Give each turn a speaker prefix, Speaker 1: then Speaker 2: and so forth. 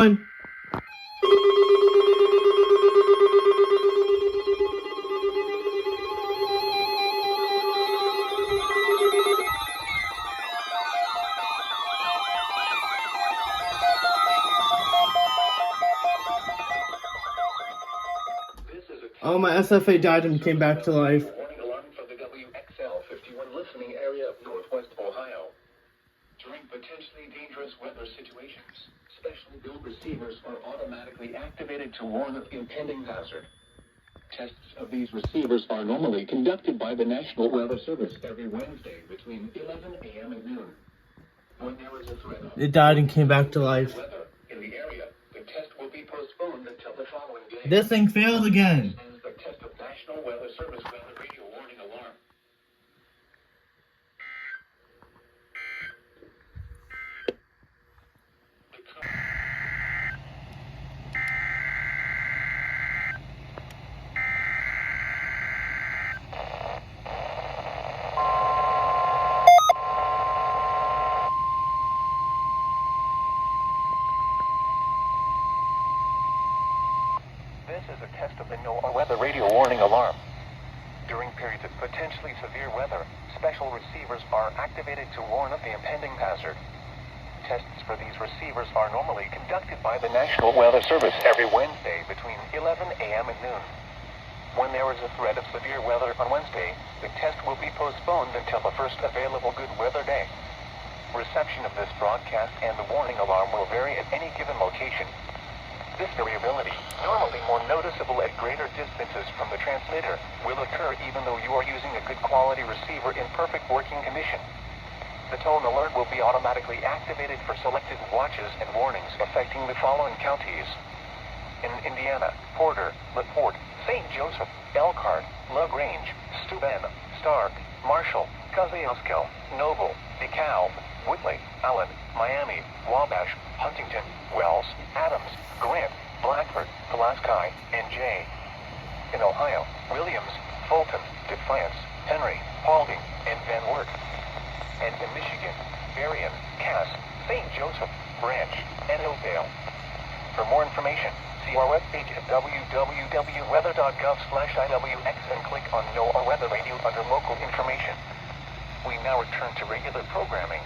Speaker 1: Oh, my SFA died and came back to life.
Speaker 2: Warning alarm for the WXL 51 listening area of Northwest Ohio. During potentially dangerous weather situations, specially built receivers are automatically activated to warn of impending hazard. Tests of these receivers are normally conducted by the National Weather Service every Wednesday between 11 a.m. and noon. When there is a threat of
Speaker 1: It died and came back to life.
Speaker 2: weather in the area, the test will be postponed until the following day.
Speaker 1: This thing failed again.
Speaker 2: As the test of National Weather Service weather radio warning alarm. This is a test of the NOAA weather radio warning alarm. During periods of potentially severe weather, special receivers are activated to warn of the impending hazard. Tests for these receivers are normally conducted by the National Weather Service every Wednesday between 11 a.m. and noon. When there is a threat of severe weather on Wednesday, the test will be postponed until the first available good weather day. Reception of this broadcast and the warning alarm will vary at any given location. This variability, normally more noticeable at greater distances from the transmitter, will occur even though you are using a good quality receiver in perfect working condition. The tone alert will be automatically activated for selected watches and warnings affecting the following counties. In Indiana, Porter, LaPorte, St. Joseph, Elkhart, LaGrange, Steuben, Stark, Marshall, Kosciuszko, Noble, DeKalb, Woodley, Allen, Miami, Wabash, Huntington, Wells, Adams, Grant, Blackford, Pulaski, and Jay. In Ohio, Williams, Fulton, Defiance, Henry, Paulding, and Van Wert. And in Michigan, Berrien, Cass, St. Joseph, Branch, and Hillsdale. For more information, see our webpage at www.weather.gov/IWX and click on NOAA Weather Radio under Local Information. We now return to regular programming.